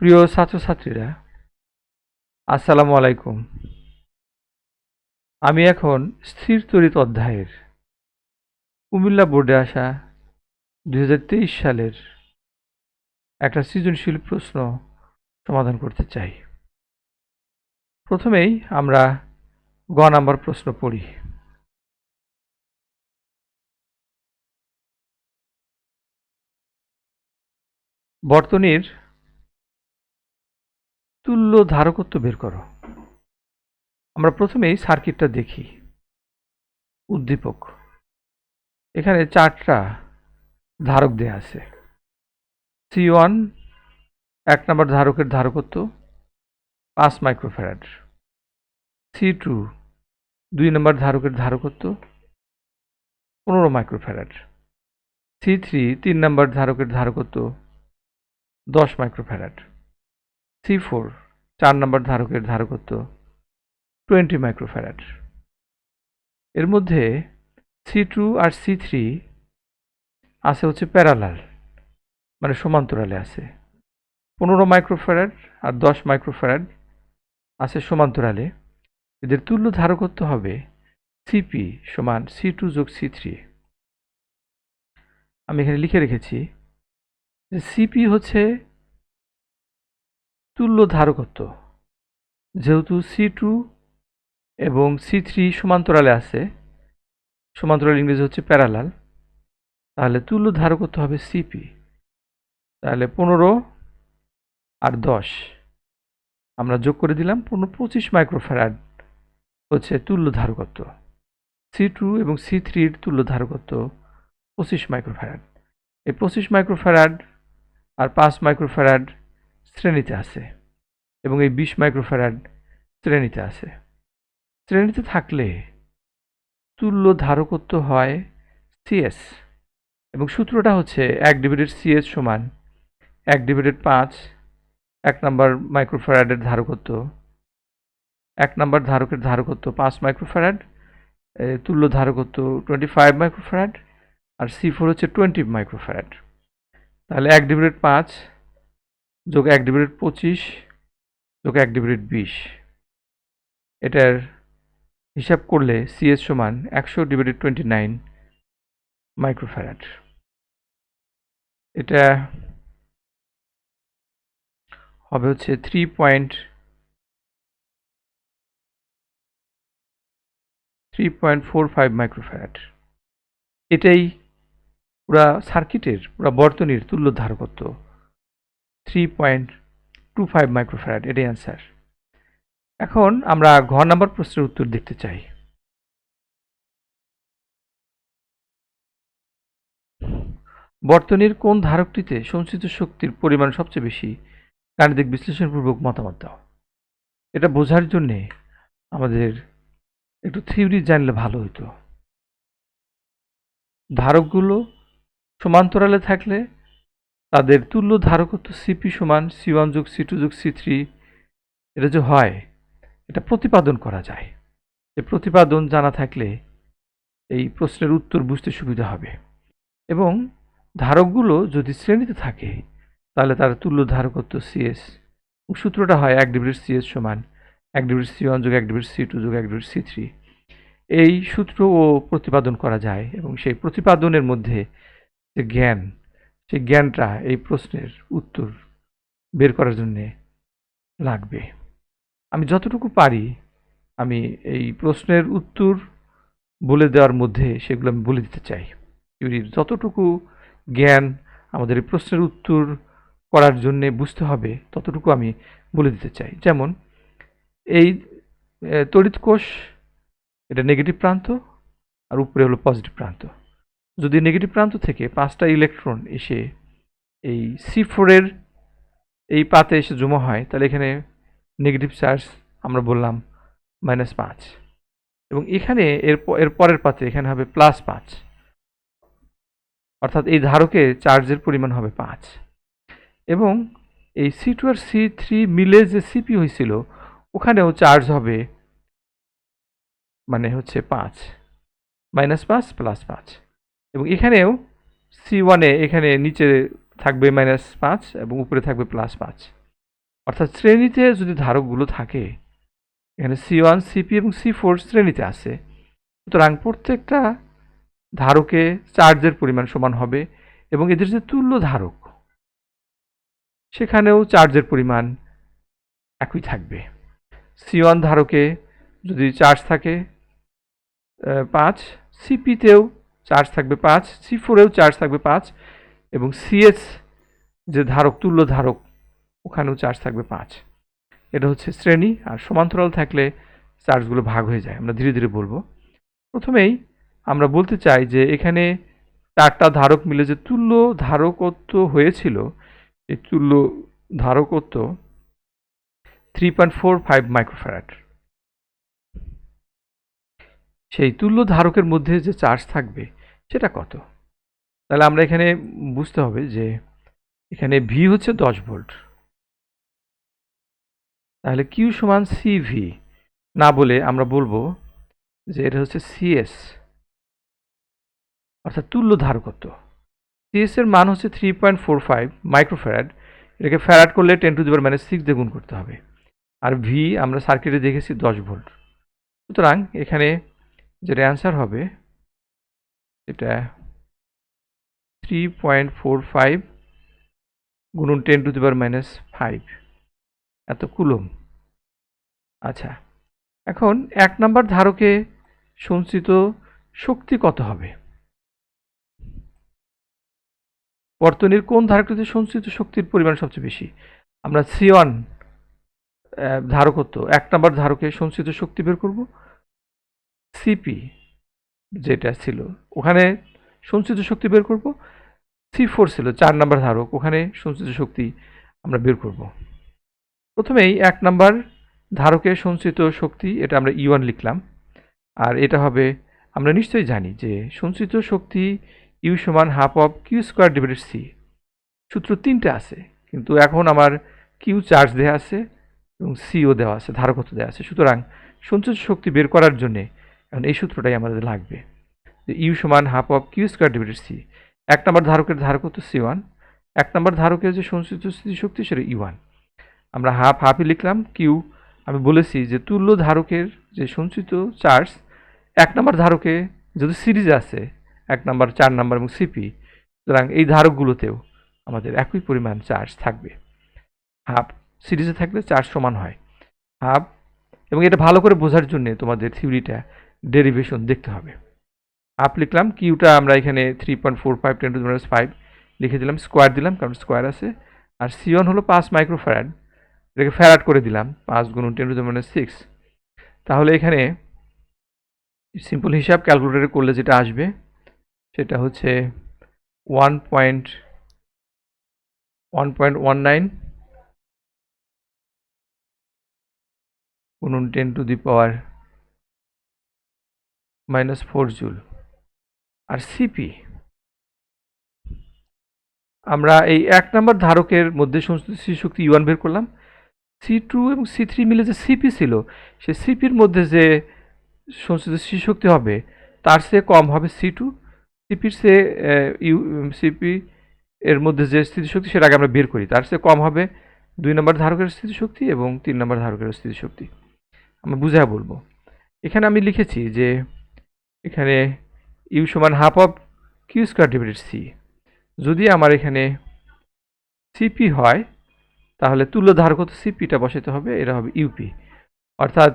প্রিয় ছাত্রছাত্রীরা, আসসালামু আলাইকুম। আমি এখন স্থির তড়িৎ অধ্যায়ের কুমিল্লা বোর্ডে আসা 2023 সালের একটা সৃজনশীল প্রশ্ন সমাধান করতে চাই। প্রথমেই আমরা গ নাম্বার প্রশ্ন পড়ি। বর্তনীর তুল্য ধারকত্ব বের করো। আমরা প্রথমেই সার্কিটটা দেখি। উদ্দীপক, এখানে 4টা ধারক দেয়া আছে। C1 1 নম্বর ধারকের ধারকত্ব 5 মাইক্রোফ্যারাড। C2 2 নম্বর ধারকের ধারকত্ব 15 মাইক্রোফ্যারাড। C3 3 নম্বর ধারকের ধারকত্ব 10 মাইক্রোফ্যারাড। C4 4 নম্বর ধারকের ধারকত্ব 20 মাইক্রোফ্যারাড। এর মধ্যে C2 আর C3 আছে হচ্ছে প্যারালাল, মানে সমান্তরালে আছে। 15 মাইক্রোফ্যারাড আর 10 মাইক্রোফ্যারাড আছে সমান্তরালে। এদের তুল্য ধারকত্ব হবে CP সমান C2 যোগ C3। আমি এখানে লিখে রেখেছি যে CP হচ্ছে তুল্য ধারকত্ব। যেহেতু C2 এবং C3 সমান্তরালে আছে, সমান্তরাল ইংরেজি হচ্ছে প্যারালাল, তাহলে তুল্য ধারকত্ব হবে CP। তাহলে 15 আর 10 আমরা যোগ করে দিলাম, 25 মাইক্রোফ্যারাড হচ্ছে তুল্য ধারকত্ব। C2 এবং C3-র তুল্য ধারকত্ব 25 মাইক্রোফ্যারাড। এই 25 মাইক্রোফ্যারাড আর 5 মাইক্রোফ্যারাড শ্রেণীতে আছে এবং এই 20 মাইক্রোফ্যারাড শ্রেণীতে আছে। শ্রেণীতে থাকলে তুল্য ধারকত্ব হয় CS এবং সূত্রটা হচ্ছে 1/CS সমান 1/5। 1 নম্বর মাইক্রোফ্যারাডের ধারকত্ব, 1 নম্বর ধারকের ধারকত্ব 5 মাইক্রোফ্যারাড, তুল্য ধারকত্ব 25 মাইক্রোফ্যারাড, আর C4 হচ্ছে 20 মাইক্রোফ্যারাড। তাহলে 1/5 যোগ 1/25 যোগ 1/20, এটার হিসাব করলে CS সমান 100/29 মাইক্রোফ্যারাড। এটা হবে হচ্ছে 3.45 মাইক্রোফ্যারাড। এটাই পুরা সার্কিটের, পুরা বর্তনীর তুল্য ধারকত্ব 3.25 মাইক্রোফ্যারাড। এটাই অ্যান্সার। এখন আমরা ঘ নাম্বার প্রশ্নের উত্তর দেখতে চাই। বর্তনীর কোন ধারকটিতে সঞ্চিত শক্তির পরিমাণ সবচেয়ে বেশি? গাণিতিক বিশ্লেষণপূর্বক মতামত দাও। এটা বোঝার জন্যে আমাদের একটু থিওরি জানলে ভালো হতো। ধারকগুলো সমান্তরালে থাকলে তাদের তুল্য ধারকত্ব CP সমান C1 যোগ C2 যোগ C3। এটা যে হয়, এটা প্রতিপাদন করা যায়। এই প্রতিপাদন জানা থাকলে এই প্রশ্নের উত্তর বুঝতে সুবিধা হবে। এবং ধারকগুলো যদি শ্রেণীতে থাকে তাহলে তার তুল্য ধারকত্ব CS। সূত্রটা হয় 1/CS সমান 1/C1 যোগ 1/C2 যোগ 1/C3। এই সূত্রও প্রতিপাদন করা যায় এবং সেই প্রতিপাদনের মধ্যে যে জ্ঞান, সেই জ্ঞানটা এই প্রশ্নের উত্তর বের করার জন্যে লাগবে। আমি যতটুকু পারি আমি এই প্রশ্নের উত্তর বলে দেওয়ার মধ্যে সেগুলো আমি বলে দিতে চাই। থিওরির যতটুকু জ্ঞান আমাদের এই প্রশ্নের উত্তর করার জন্যে বুঝতে হবে ততটুকু আমি বলে দিতে চাই। যেমন এই তড়িৎ কোষ, এটা নেগেটিভ প্রান্ত আর উপরে হলো পজিটিভ প্রান্ত। যদি নেগেটিভ প্রান্ত থেকে 5টা ইলেকট্রন এসে এই C4-এর এই পাতে এসে জমা হয় তাহলে এখানে নেগেটিভ চার্জ আমরা বললাম -5, এবং এখানে এর পরের পাতে এখানে হবে +5, অর্থাৎ এই ধারকে চার্জের পরিমাণ হবে 5। এবং এই C2 আর C3 মিলে যে CP হয়েছিল ওখানেও চার্জ হবে মানে হচ্ছে 5, -5 +5। এবং এখানেও C1-এ এখানে নিচে থাকবে -5 এবং উপরে থাকবে +5। অর্থাৎ শ্রেণীতে যদি ধারকগুলো থাকে, এখানে C1 CP এবং C4 শ্রেণীতে আছে, সুতরাং প্রত্যেকটা ধারকে চার্জের পরিমাণ সমান হবে এবং এদের যে তুল্য ধারক সেখানেও চার্জের পরিমাণ একই থাকবে। C1 ধারকে যদি চার্জ থাকে 5, সিপিতেও চার্জ থাকবে 5, C4এও চার্জ থাকবে 5 এবং CS যে ধারক তুল্য ধারক ওখানেও চার্জ থাকবে 5। এটা হচ্ছে শ্রেণী। আর সমান্তরাল থাকলে চার্জগুলো ভাগ হয়ে যায়। আমরা ধীরে ধীরে বলবো। প্রথমেই আমরা বলতে চাই যে এখানে 4টা ধারক মিলে যে তুল্য ধারকত্ব হয়েছিল, এই তুল্য ধারকত্ব 3.45 মাইক্রোফ্যারাড। সেই তুল্য ধারকের মধ্যে যে চার্জ থাকবে সেটা কত? তাহলে আমরা এখানে বুঝতে হবে যে এখানে ভি হচ্ছে 10 ভোল্ট, তাহলে কিউ সমান সিভি না বলে আমরা বলবো যে এটা হচ্ছে সিএস, অর্থাৎ তুল্য ধারকত্ব। সিএস এর মান হচ্ছে 3.45 মাইক্রোফ্যারাড। এটাকে ফ্যারাড করলে 10⁻⁶ দিয়ে গুণ করতে হবে। আর ভি আমরা সার্কিটে দেখেছি 10 ভোল্ট। সুতরাং এখানে যেটা অ্যান্সার হবে এটা 3.45 গুণন 10⁻⁵ এত কুলম। আচ্ছা, এখন 1 নম্বর ধারকে সঞ্চিত শক্তি কত হবে? বর্তনীর কোন ধারকটিতে সঞ্চিত শক্তির পরিমাণ সবচেয়ে বেশি? আমরা C1 ধারকত্ব 1 নম্বর ধারকে সঞ্চিত শক্তি বের করব। সিপি যেটা ছিল ওখানে সঞ্চিত শক্তি বের করব। C4 ছিল 4 নম্বর ধারক, ওখানে সঞ্চিত শক্তি আমরা বের করব। প্রথমেই 1 নম্বর ধারকে সঞ্চিত শক্তি, এটা আমরা E1 লিখলাম। আর এটা হবে, আমরা নিশ্চয়ই জানি যে সঞ্চিত শক্তি ইউ সমান half of Q square divided C. সূত্র 3টে আছে, কিন্তু এখন আমার কিউ চার্জ দেওয়া আছে এবং সিও দেওয়া আছে, ধারকত্ব দেওয়া আছে। সুতরাং সঞ্চিত শক্তি বের করার জন্যে এখন এই সূত্রটাই আমাদের লাগবে, যে ইউ সমান half of Q square divided C. 1 number ধারকের ধারকত্ব C1, 1 নম্বর ধারকের যে সঞ্চিত স্থিতিশক্তি সেটা E1। আমরা হাফ হাফই লিখলাম। কিউ আমি বলেছি যে তুল্য ধারকের যে সঞ্চিত চার্জ 1 নম্বর ধারকে যদি সিরিজ আছে 1 নম্বর, 4 নম্বর এবং সিপি, সুতরাং এই ধারকগুলোতেও আমাদের একই পরিমাণ চার্জ থাকবে। হাফ সিরিজে থাকলে চার্জ সমান হয় হাফ। এবং এটা ভালো করে বোঝার জন্য তোমাদের থিওরিটা ডেরিভেশন দেখতে হবে। হাফ লিখলাম, কিউটা আমরা এখানে 3.45 10⁻⁵ লিখে দিলাম, স্কোয়ার দিলাম কারণ স্কোয়ার আছে। আর C1 হলো 5 মাইক্রোফ্যারাড, এটাকে ফ্যারাড করে দিলাম 5 গুণন 10⁻⁶। তাহলে এখানে সিম্পল হিসাব ক্যালকুলেটরে করলে যেটা আসবে সেটা হচ্ছে 1.19 গুণন 10⁻⁻⁴ জুল। আর সিপি আমরা এই 1 নম্বর ধারকের মধ্যে সঞ্চিত শক্তি E1 বের করলাম। C2 এবং C3 মিলে যে সিপি ছিল, সে সিপির মধ্যে যে সঞ্চিত শক্তি হবে তার চেয়ে কম হবে C2। সিপির চেয়ে সিপি এর মধ্যে যে স্থিতিশক্তি সেটা আগে আমরা বের করি, তার চেয়ে কম হবে 2 নম্বর ধারকের স্থিতিশক্তি এবং 3 নম্বর ধারকের স্থিতিশক্তি। আমরা বুঝায় বলবো। এখানে আমি লিখেছি যে এখানে ইউ সমান half of Q square divided C. যদি আমার এখানে সিপি হয় তাহলে তুল্য ধারকত্ব সিপিটা বসাতে হবে, এটা হবে ইউপি। অর্থাৎ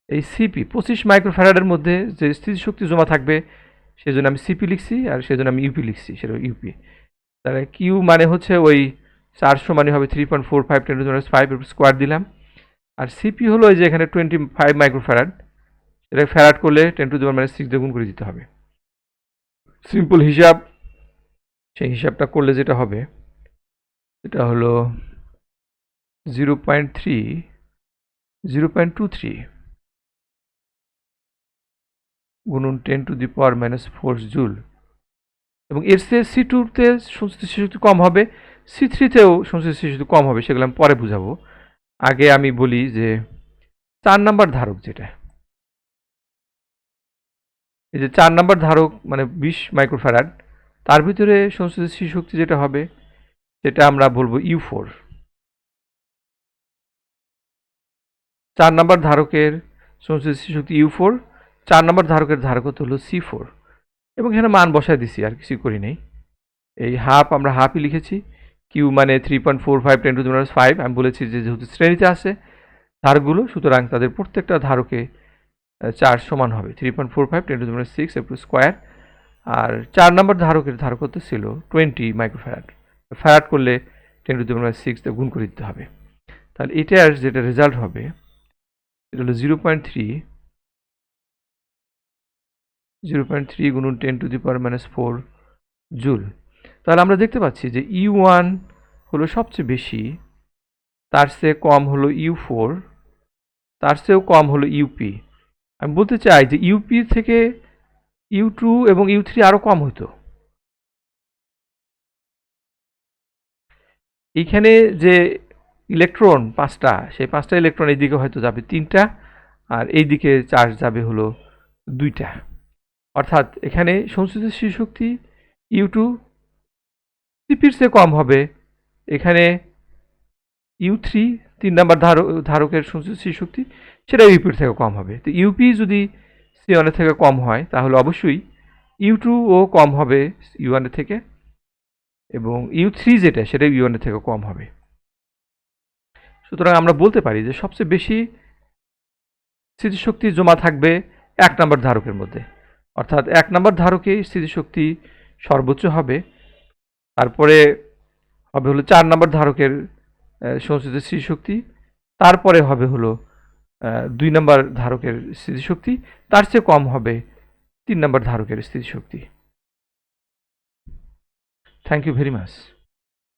এই সিপি 25 মাইক্রোফ্যারাডের মধ্যে যে স্থিতিশক্তি জমা থাকবে সেজন্য আমি সিপি লিখছি, আর সেজন্য আমি ইউপি লিখছি, সেটা ইউপি। তাহলে কিউ মানে হচ্ছে ওই 4 সমানই হবে 3.45 10⁻⁵, এর স্কোয়ার দিলাম। আর সিপি হলো এই যে এখানে 25 মাইক্রোফ্যারাড, এটা ফ্যারাড করলে 10⁻⁶ দিয়ে গুণ করে দিতে হবে। সিম্পল হিসাব, সেই হিসাবটা করলে যেটা হবে সেটা হলো 0.23 গুণন 10⁻⁴ জুল। এবং এর চেয়ে C2-তে সঞ্চিত শক্তি কম হবে, C3-তেও সঞ্চিত শক্তি কম হবে, সেগুলো আমি পরে বুঝাবো। আগে আমি বলি যে 4 নম্বর ধারক যেটা, এই যে 4 নম্বর ধারক মানে 20 মাইক্রোফ্যারাড, তার ভিতরে সঞ্চিত শক্তি যেটা হবে সেটা আমরা বলবো U4। 4 নম্বর ধারকের সংশ্লিষ্ট স্থিতিশক্তি U4, 4 নম্বর ধারকের ধারকত্ব হলো C4 এবং এখানে মান বসায় দিছি, আর কিছু করি নাই। এই হাফ আমরা হাফই লিখেছি, কিউ মানে 3.45 10 to the minus 5। আমি বলেছি যে যেহেতু শ্রেণীতে আছে ধারকগুলো, সুতরাং তাদের প্রত্যেকটা ধারকে চার্জ সমান হবে 3.45 10 to the minus 6 একটু স্কোয়ার। আর 4 নম্বর ধারকের ধারকত্ব ছিল 20 মাইক্রোফ্যারাড। ফ্যারাড করলে 10 to the minus 6 দিয়ে গুণ করে দিতে হবে। তাহলে এটার যেটা রেজাল্ট হবে এটা হলো 0.3 গুণন 10 to the power minus 4 joule. তাহলে আমরা দেখতে পাচ্ছি যে U1 হলো সবচেয়ে বেশি, তার চেয়ে কম হলো U4, তার চেয়েও কম হলো ইউপি। আমি বলতে চাই যে ইউপি থেকে U2 এবং U3 আরও কম হতো। এইখানে যে ইলেকট্রন 5টা, সেই 5টা ইলেকট্রন এইদিকে হয়তো যাবে 3টা, আর এইদিকে চার্জ যাবে হলো 2টা। অর্থাৎ এখানে সঞ্চিত স্থিতিশক্তি U2 সিপির চেয়ে কম হবে, এখানে U3 3 নম্বর ধারকের সঞ্চিত স্থিতিশক্তি সেটা ইউপির থেকে কম হবে। তো ইউপি যদি C1 এর থেকে কম হয় তাহলে অবশ্যই U2 ও কম হবে U1 এর থেকে, এবং U3 যেটা সেটা U1 এর থেকে কম হবে। সুতরাং আমরা বলতে পারি যে সবচেয়ে বেশি স্থিতিশক্তি জমা থাকবে 1 নম্বর ধারকের মধ্যে, অর্থাৎ 1 নম্বর ধারকে স্থিতিশক্তি সর্বোচ্চ হবে, তারপরে হবে হলো 4 নম্বর ধারকের সঞ্চিত স্থিতিশক্তি, তারপরে হবে হলো 2 নম্বর ধারকের স্থিতিশক্তি, তার চেয়ে কম হবে 3 নম্বর ধারকের স্থিতিশক্তি। Thank you very much.